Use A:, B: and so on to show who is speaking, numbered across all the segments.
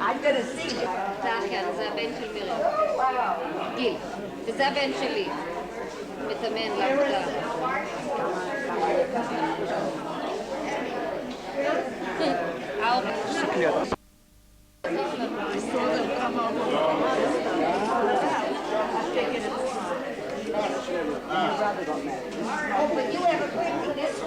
A: I'm gonna see you.
B: צחי, זה הבן של מירי. גיל. וזה הבן שלי. מתאמן לעבודה.
A: Oh, but you have a quick this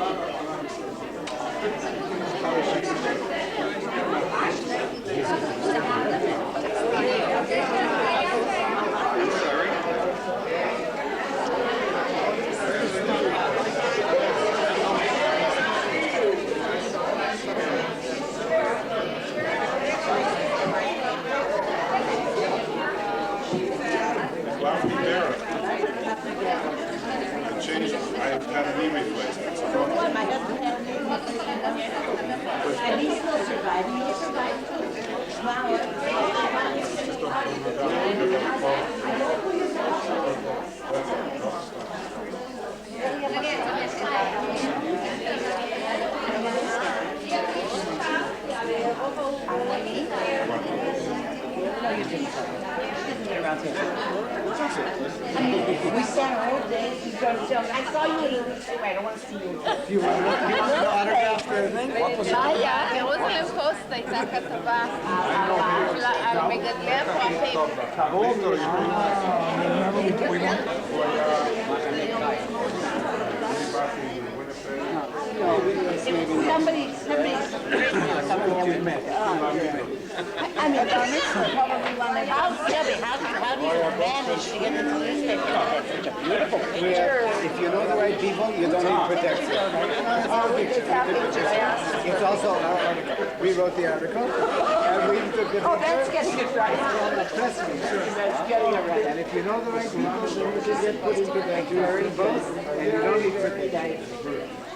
C: I've had a knee replacement.
A: my husband had and he's still surviving. He's surviving we spent all day. He's going to tell me. I saw you in the I don't want to see you.
D: You want the autograph for everything?
E: ירוזלם פוסט הייתה כתבה על מגדלי הפרחים.
A: Somebody. I mean, probably one of how do you manage to get the newspaper? That's such a beautiful picture.
D: If you know the right people, you don't need protection. It's also our article. We wrote the article, and we took the
A: Oh, that's getting it right.
D: press release.
A: That's getting it right.
D: And if you know the right people, then you can get put into the jury both, and you don't need protection.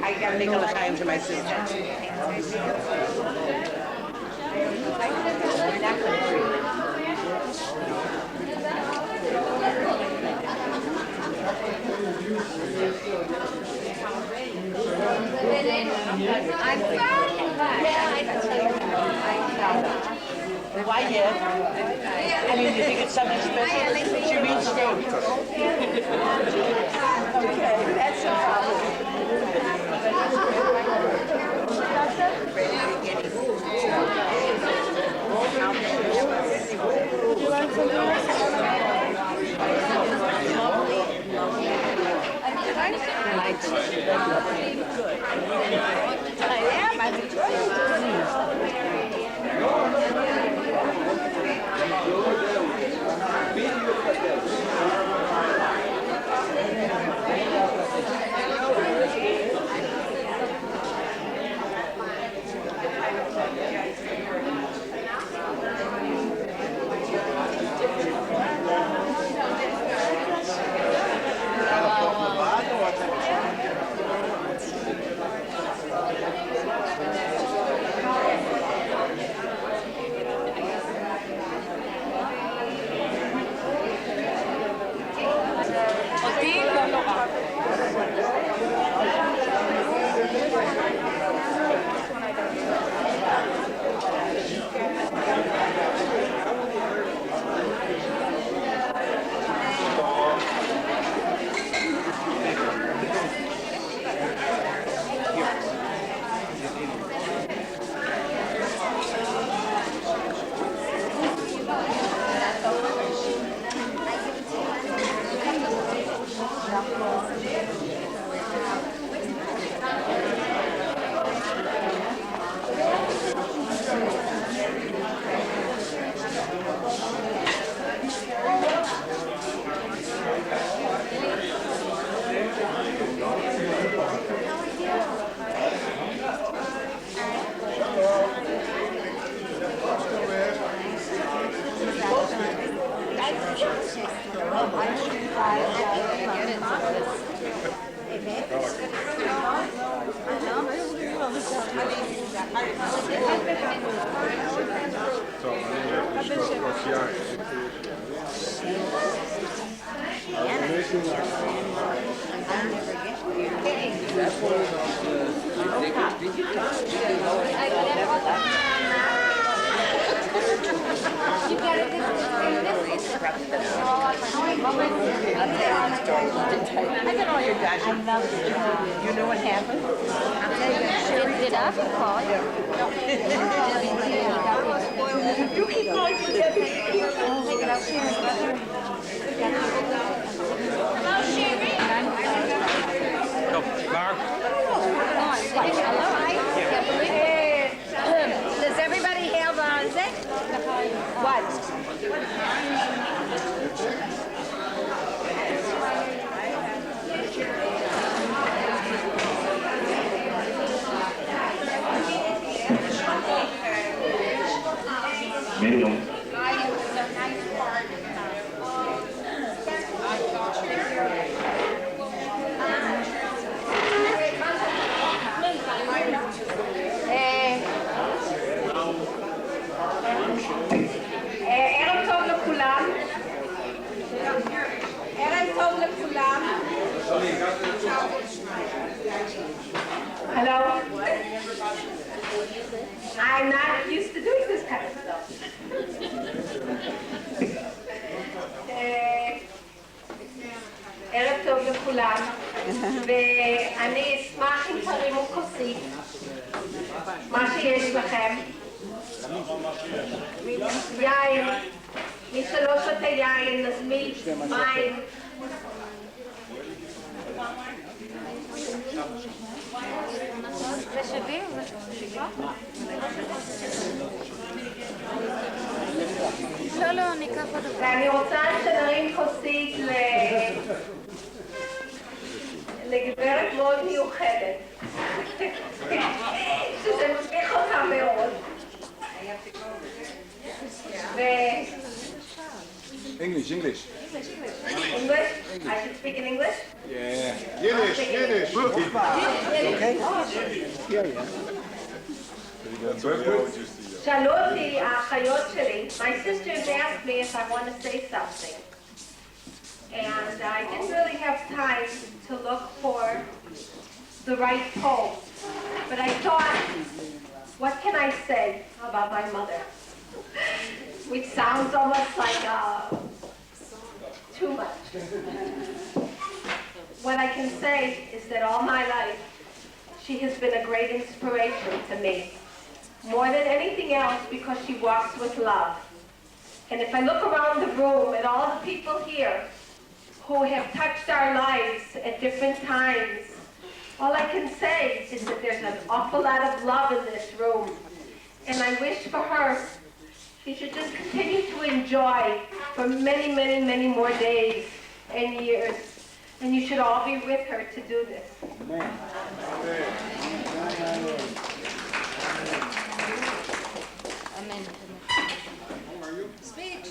A: I gotta make a time to my sister.
B: I'm sorry.
A: Why yet? I mean, you think it's something special? She means stage. Okay, that's no problem. You want some I am. I'm enjoying
B: I know.
C: טוב, אני הולך לשתות כוס יין.
B: You got it this
A: I'll tell you the story. I got all your guys. I love it. You know what happened? I'll tell you.
B: Did I call you?
A: You keep going to Debbie.
B: Take it out here. Hello, Sherry.
A: Does everybody have what?
F: Medium.
A: ערב טוב לכולם. ערב טוב לכולם. Hello. I'm not used to doing this kind of stuff. ערב טוב לכולם, ואני אשמח אם תרימו כוסית, מה שיש לכם. יין, מי שלא שותה יין, נזמין מים.
B: זה שווים? לא, ניקח עוד דבר.
A: ואני רוצה שנרים כוסית לגברת מאוד מיוחדת, שזה משביח אותה מאוד.
C: English.
A: English? I should speak in English?
C: Yeah. Yiddish.
A: שאלו אותי האחיות שלי, my sisters asked me if I want to say something. And I didn't really have time to look for the right poem. But I thought, what can I say about my mother? Which sounds almost like too much. What I can say is that all my life, she has been a great inspiration to me. More than anything else, because she walks with love. And if I look around the room at all the people here who have touched our lives at different times, all I can say is that there's an awful lot of love in this room. And I wish for her, she should just continue to enjoy for many, many, many more days and years. And you should all be with her to do this.
D: Amen.
B: אמן.
E: Speech.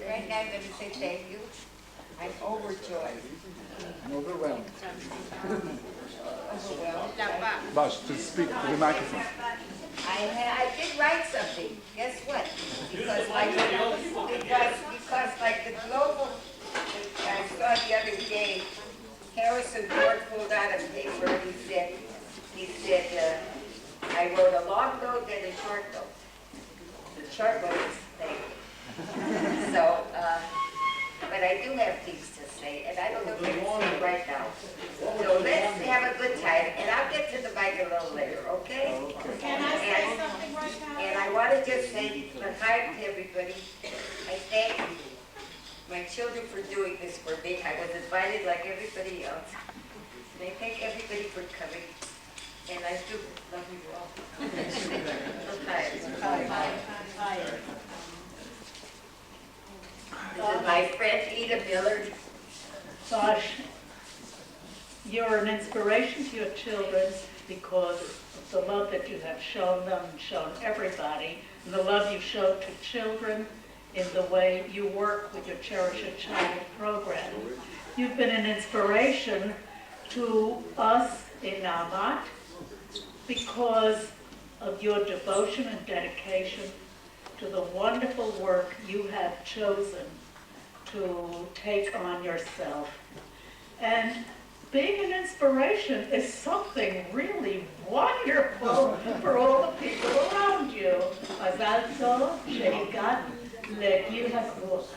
G: Right now, I'm going to say thank you. I'm overjoyed.
D: I'm overwhelmed.
C: Bash, to speak to the microphone.
G: I did write something. Guess what? Because like the global, I saw the other day, Harrison Ford pulled out a paper and he said, I wrote a long note and a short note. The short note is thank you. So, but I do have things to say, and I don't know if I can say it right now. So let's have a good time, and I'll get to the mic a little later, okay?
E: Can I say something right now?
G: And I want to just say hi to everybody. I thank my children for doing this for me. I was invited like everybody else. And I thank everybody for coming. And I do love you all. This is my friend Ida Millard.
H: Bosh, you're an inspiration to your children because of the love that you have shown them and shown everybody, and the love you show to children in the way you work with your Cherish a Child program. You've been an inspiration to us in Na'amat, because of your devotion and dedication to the wonderful work you have chosen to take on yourself. And being an inspiration is something really wonderful for all the people around you. מזל טוב שהגעת לגיל הזהות.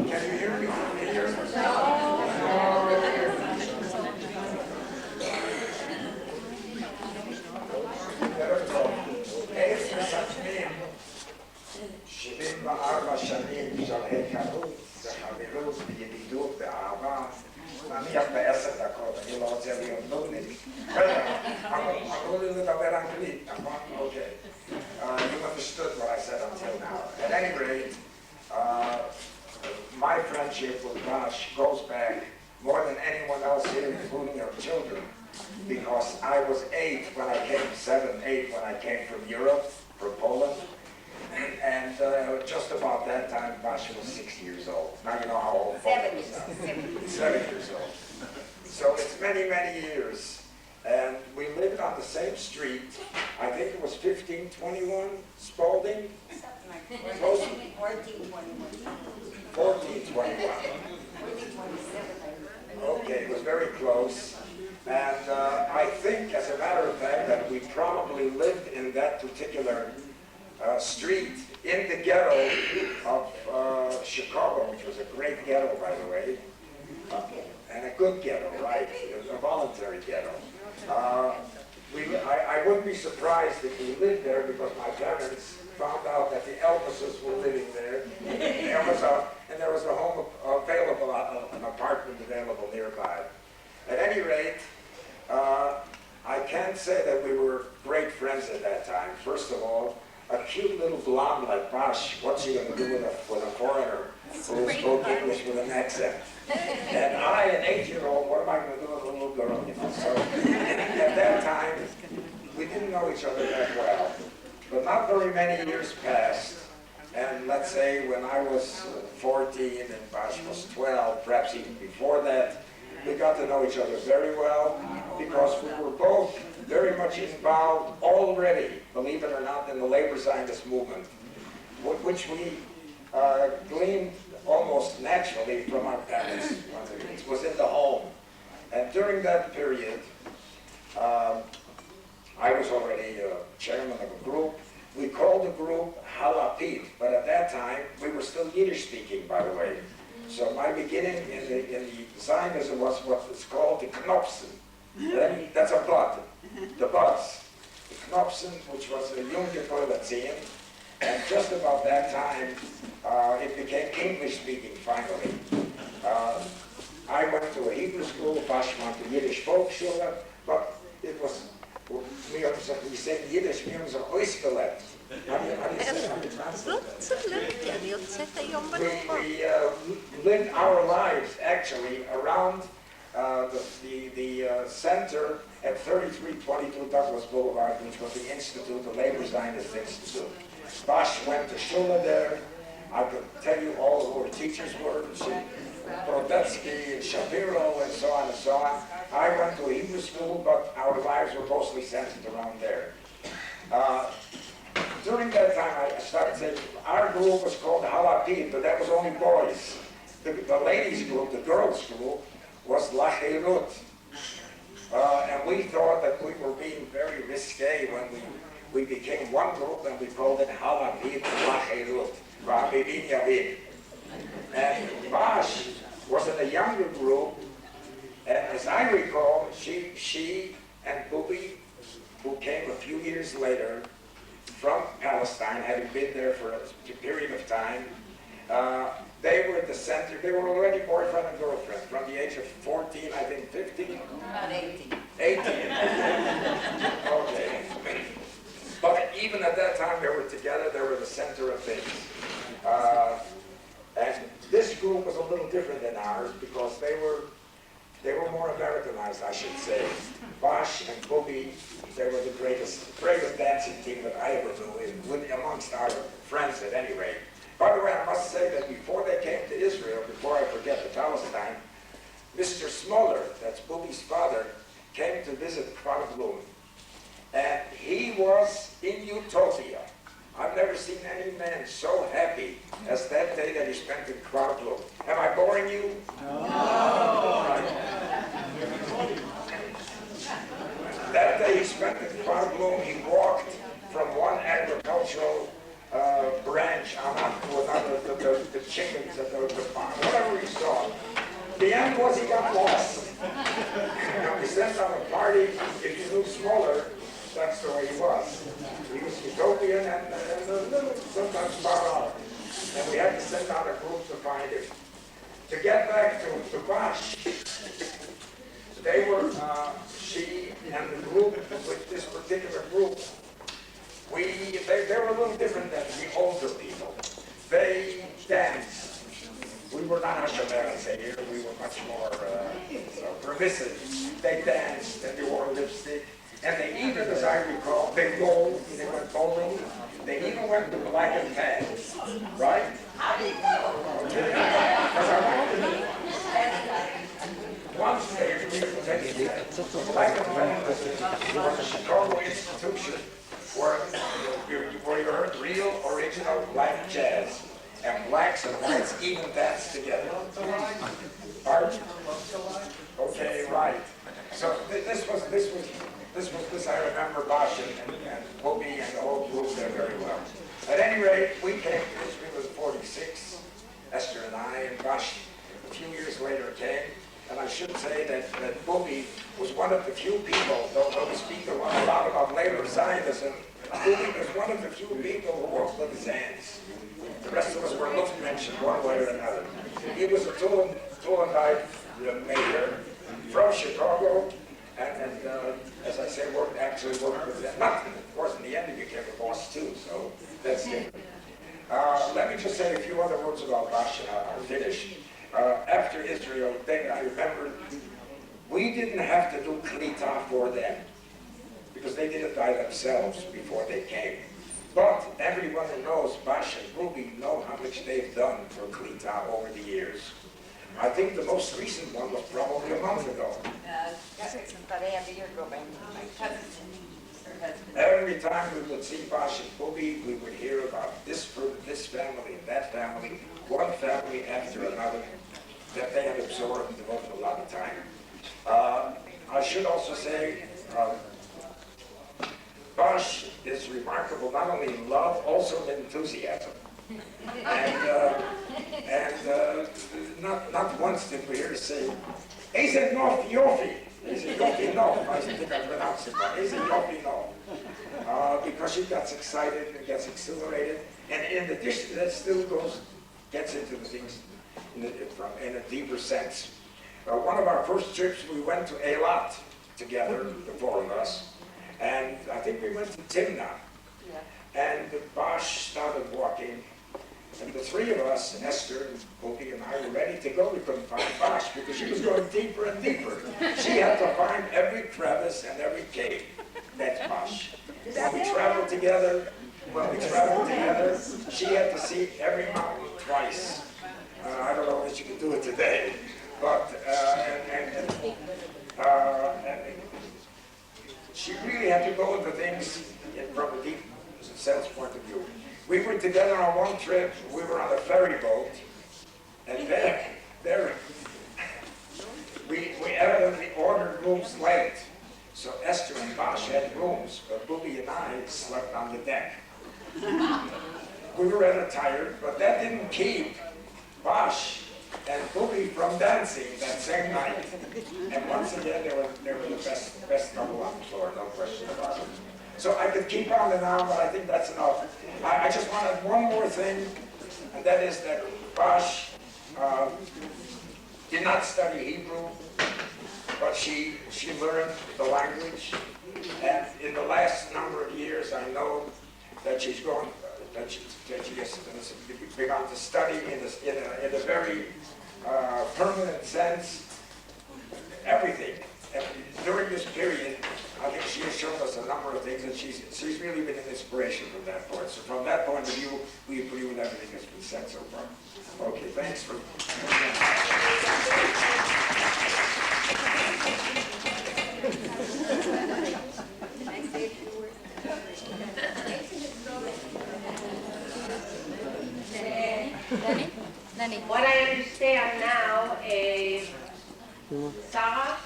D: Can you hear me? Can you hear me? עשר שנים, 74 שנים של היכרות וחברות וידידות ואהבה, נניח ב10 דקות, אני לא רוצה להיות נודניק. אמרו לי לדבר אנגלית, נכון? אוקיי. You understood what I said until now. At any rate, my friendship with Bosch goes back more than anyone else here, including your children, because I was 8 when I came, 7, 8 when I came from Europe, from Poland, and just about that time Bosch was 6 years old. Now you know how old Poland is now. 7 years old. So it's many, many years. And we lived on the same street. I think it was 1521 Spalding. Close to 1421. Okay, it was very close. And I think, as a matter of fact, that we probably lived in that particular street in the ghetto of Chicago, which was a great ghetto, by the way. And a good ghetto, right? It was a voluntary ghetto. I wouldn't be surprised if we lived there because my parents found out that the Elvises were living there. And there was a home available, an apartment available nearby. At any rate, I can't say that we were great friends at that time. First of all, a cute little blonde like Bosch, what's he going to do with a foreigner who spoke English with an accent? And I, an 8-year-old, what am I going to do with a little girl? You know? So at that time, we didn't know each other that well. But not very many years passed, and let's say when I was 14 and Bosch was 12, perhaps even before that, we got to know each other very well because we were both very much involved already, believe it or not, in the labor Zionist movement, which we gleaned almost naturally from our parents. It was in the home. And during that period, I was already chairman of a group. We called the group Halapit, but at that time, we were still Yiddish speaking, by the way. So my beginning in the Zionism was what is called the Knopsen. That's a bud, the buds. The Knopsen, which was a Junge Proletariat, and just about that time, it became English-speaking finally. I went to a Hebrew school, Bosch went to Yiddish Volksschule, but it was, we said Yiddish, we haben so ausgelebt. How do you translate that? We lived our lives, actually, around the center at 3322 Douglas Boulevard, which was the Institute, the Labor Zionist Institute. Bosch went to Shula there. I could tell you all who our teachers were, Brodetsky and Shapiro and so on and so on. I went to a Hebrew school, but our lives were mostly centered around there. During that time, I started saying, our group was called Halapid, but that was only boys. The ladies' group, the girls' group, was Lacherut. And we thought that we were being very risque when we became one group and we called it Halapid Lacherut. And Bosch was in a younger group, and as I recall, she and Bubi, who came a few years later from Palestine, having been there for a period of time, they were at the center. They were already boyfriend and girlfriend from the age of 14, I think 15?
G: About 18.
D: 18. Okay. But even at that time, they were together. They were the center of things. And this group was a little different than ours because they were They were more Americanized, I should say. Bosch and Boogie, they were the greatest dancing team that I ever knew, amongst our friends at any rate. By the way, I must say that before they came to Israel, before I forget to Palestine, Mr. Smoller, that's Boogie's father, came to visit Kfar Blum. And he was in utopia. I've never seen any man so happy as that day that he spent in Kfar Blum. Am I boring you? No. That day he spent in Kfar Blum, he walked from one agricultural branch on up to another, the chickens, the farm, whatever he saw. The end was he got lost. He sent on a party, if you knew Smoller, that's the way he was. He was utopian and a little, sometimes far out. And we had to send out a group to find him. To get back to Bosch, they were, she and the group, with this particular group, they were a little different than the older people. They danced. We were not Hashemerites here. We were much more permissive. They danced and they wore lipstick. And they even, as I recall, they bowled. They went bowling. They even went to black and tan. Right? Okay. Once they black and tan was a Chicago institution where you heard real, original black jazz. And blacks and whites even dance together. Pardon? Okay, right. So this I remember Bosch and Boogie and the whole group there very well. At any rate, we came to Israel in '46, Esther and I, and Bosch a few years later came. And I should say that Boogie was one of the few people, though we speak a lot about later Zionism, Boogie was one of the few people who walked with his hands. The rest of us were mentioned one way or another. He was a Tulandite mayor from Chicago, and as I say, actually worked with them. Not, of course, in the end he became a boss too, so that's different. Let me just say a few other words about Bosch and I'll finish. After Israel, I remember we didn't have to do Klita for them, because they did it by themselves before they came. But everyone who knows Bosch and Boogie know how much they've done for Klita over the years. I think the most recent one was probably a month ago.
G: About half a year ago, my cousin, her husband.
D: Every time we would see Bosch and Boogie, we would hear about this family and that family, one family after another, that they had absorbed and devoted a lot of time. I should also say, Bosch is remarkable not only in love, also in enthusiasm. And not once did we hear her say, "Easy Nof Yofi." Easy Yofi Nof. I think I pronounced it right. Easy Yofi Nof. Because she gets excited and gets exhilarated. And in addition, that still gets into the things in a deeper sense. One of our first trips, we went to Eilat together, the four of us. And I think we went to Timnah. And Bosch started walking. And the three of us, Esther and Boogie and I, were ready to go. We couldn't find Bosch because she was going deeper and deeper. She had to find every crevice and every cave. That's Bosch. When we traveled together, she had to see every mountain twice. I don't know if she could do it today, but she really had to go into things from a deep sense point of view. We were together on one trip. We were on a ferry boat, and there we evidently ordered rooms late. So Esther and Bosch had rooms, but Boogie and I slept on the deck. We were rather tired, but that didn't keep Bosch and Boogie from dancing that same night. And once again, they were the best couple on the floor, no question about it. So I could keep on and on, but I think that's enough. I just wanted one more thing, and that is that Bosch did not study Hebrew, but she learned the language. And in the last number of years, I know that she has begun to study in a very permanent sense everything. During this period, I think she has shown us a number of things, and she's really been an inspiration from that point. So from that point of view, we agree with everything that's been said so far. Okay, thanks for...
B: Nani?
A: What I understand now is Sarah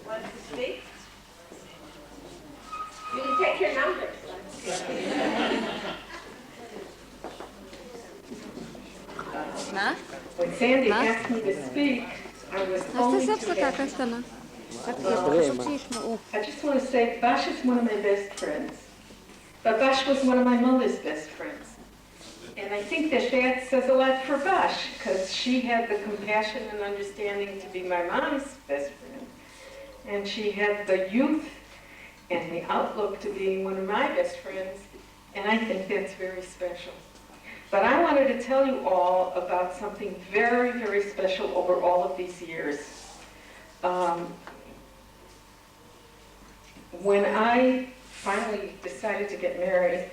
A: wants to speak. You can take your numbers.
B: מה?
A: When Sandy
B: Ma?
A: asked me to speak, I was
B: אז
A: only
B: תעשה
A: to
B: הפסקה
A: ask.
B: קטנה. רק פשוט שישמעו.
A: I just want to say, Bash is one of my best friends. But Bash was one of my mother's best friends. And I think that says a lot for Bash, because she had the compassion and understanding to be my mom's best friend. And she had the youth and the outlook to being one of my best friends. And I think that's very special. But I wanted to tell you all about something very, very special over all of these years. When I finally decided to get married,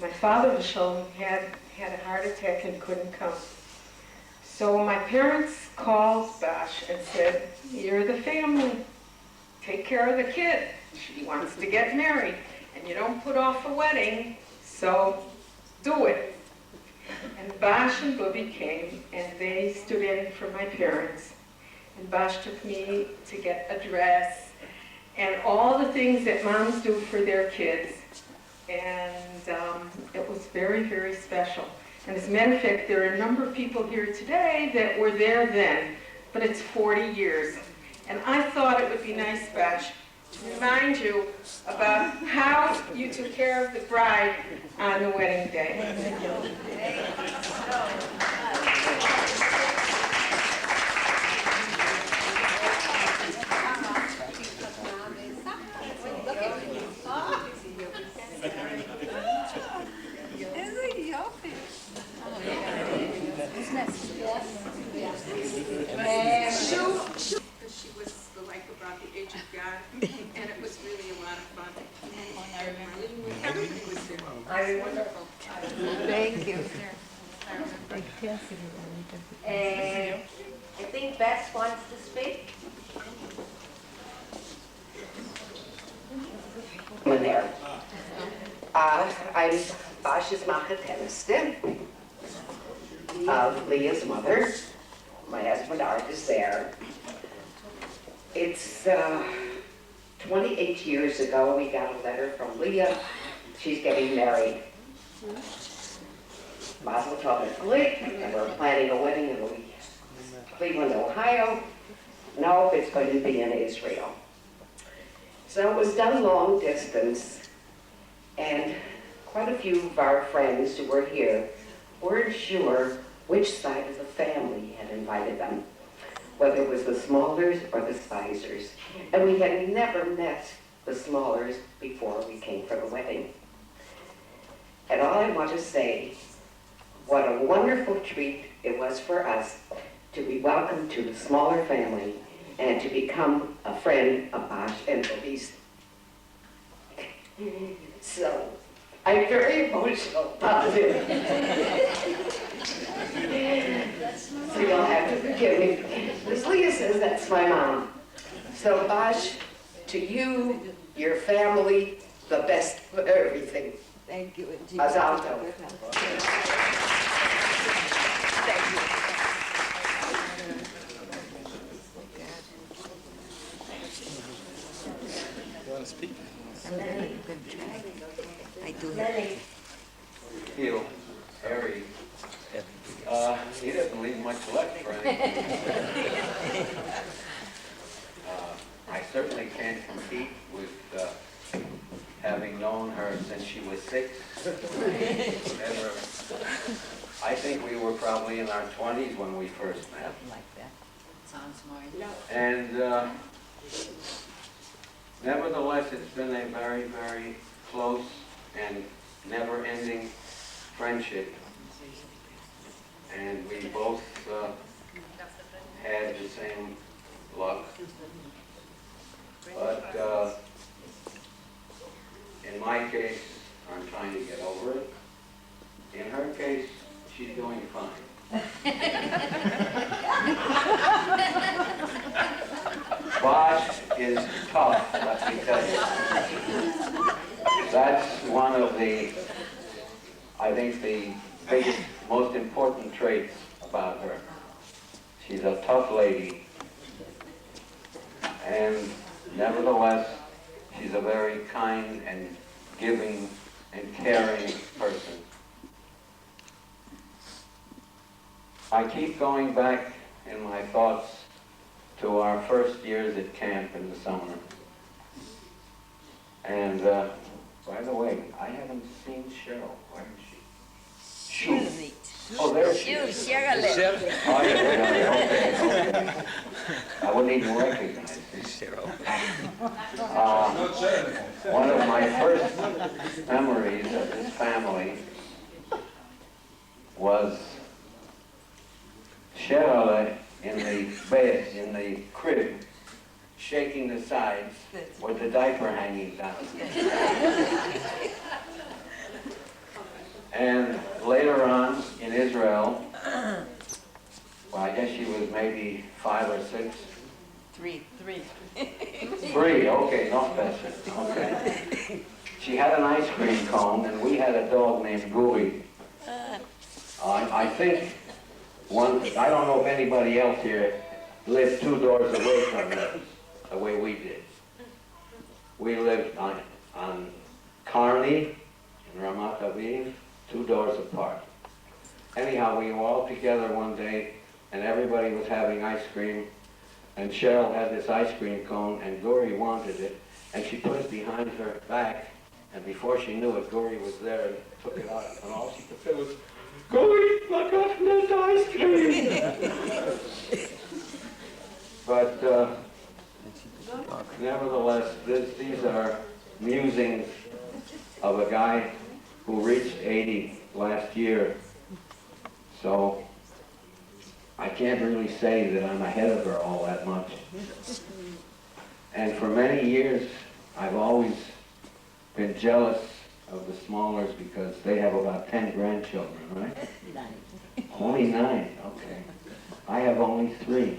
A: my father, Shalom, had a heart attack and couldn't come. So my parents called Bash and said, "You're the family. Take care of the kid. She wants to get married, and you don't put off a wedding, so do it." And Bash and Bubby came, and they stood in for my parents. And Bash took me to get a dress, and all the things that moms do for their kids. And it was very, very special. And as a matter of fact, there are a number of people here today that were there then, but it's 40 years. And I thought it would be nice, Bash, to remind you about how you took care of the bride on the wedding day.
E: Because she was the life about the age of God, and it was really a lot of fun. I remember everybody was there.
A: I wonderful.
B: Thank you.
A: And I think Bess wants to speak.
F: There. I'm Bash's Machet Henniston, Leah's mother. My husband Art is there. It's 28 years ago we got a letter from Leah. She's getting married. Mazel tov and we're planning a wedding in Cleveland, Ohio. No, it's going to be in Israel. So it was done long distance, and quite a few of our friends who were here weren't sure which side of the family had invited them, whether it was the Smallers or the Spizers. And we had never met the Smallers before we came for the wedding. And all I want to say, what a wonderful treat it was for us to be welcomed to the Smaller family and to become a friend of Bash and Bobby's. So, I'm very emotional about it. So you'll have to forgive me. As Leah says, that's my mom. So Bash, to you, your family, the best for everything.
B: Thank you.
F: Mazal tov.
C: You want to speak?
B: I do.
I: Feel Harry. He doesn't leave much left for anything. I certainly can't compete with having known her since she was 6. Never. I think we were probably in our 20s when we first met.
B: Like that. Sounds more.
I: And nevertheless, it's been a very, very close and never-ending friendship. And we both had the same luck. But in my case, I'm trying to get over it. In her case, she's doing fine. Bosch is tough, let me tell you. That's one of the, I think, the biggest, most important traits about her. She's a tough lady, and nevertheless, she's a very kind and giving and caring person. I keep going back in my thoughts to our first years at camp in the summer. And by the way, I haven't seen Cheryl. Where is she? Shoo. Oh, there she is.
G: Cheryl.
I: Oh, yeah, okay. I wouldn't even recognize her. One of my first memories of this family was Cheryl in the bed, in the crib, shaking the sides with the diaper hanging down. And later on in Israel, well, I guess she was maybe 5 or 6.
G: Three.
I: 3, okay, not better. Okay. She had an ice cream cone, and we had a dog named Gooey. I think I don't know if anybody else here lived 2 doors away from her, the way we did. We lived on Kearney in Ramat Aviv, 2 doors apart. Anyhow, we were all together one day, and everybody was having ice cream, and Cheryl had this ice cream cone, and Guri wanted it, and she put it behind her back, and before she knew it, Guri was there and took it out, and all she could say was, "Guri, I got this ice cream!" But nevertheless, these are musings of a guy who reached 80 last year. So I can't really say that I'm ahead of her all that much. And for many years, I've always been jealous of the Smallers because they have about 10 grandchildren, right? 9. Only 9, okay. I have only 3.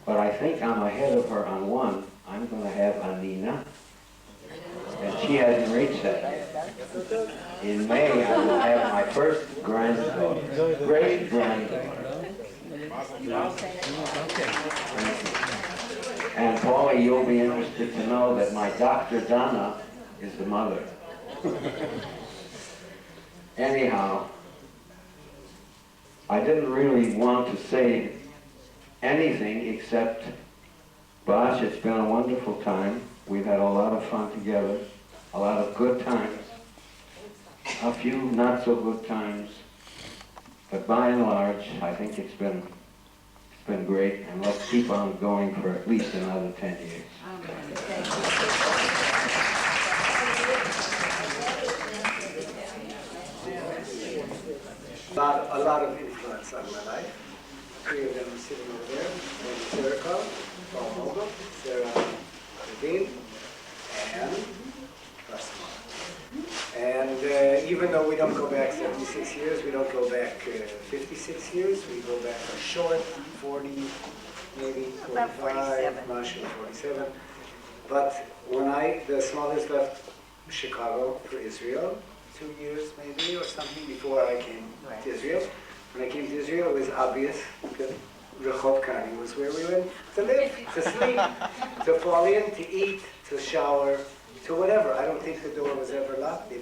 I: But I think I'm ahead of her on one. I'm going to have Anina. And she hasn't reached that yet. In May, I will have my first granddaughter, great-granddaughter. And Paulie, you'll be interested to know that my Dr. Donna is the mother. Anyhow, I didn't really want to say anything except, Bosch, it's been a wonderful time. We've had a lot of fun together, a lot of good times, a few not so good times, but by and large, I think it's been great, and let's keep on going for at least another 10 years.
J: A lot of influence on my life. 3 of them are sitting over there. Sarah Cobb, Paul Mogul, Sarah Levine, and Russell. And even though we don't go back 76 years, we don't go back 56 years, we go back a short 40, maybe 45, Marshall 47. But when the Smallers left Chicago for Israel, 2 years maybe or something before I came to Israel. When I came to Israel, it was obvious that Rehov Kani was where we went to live, to sleep, to fall in, to eat, to shower, to whatever. I don't think the door was ever locked.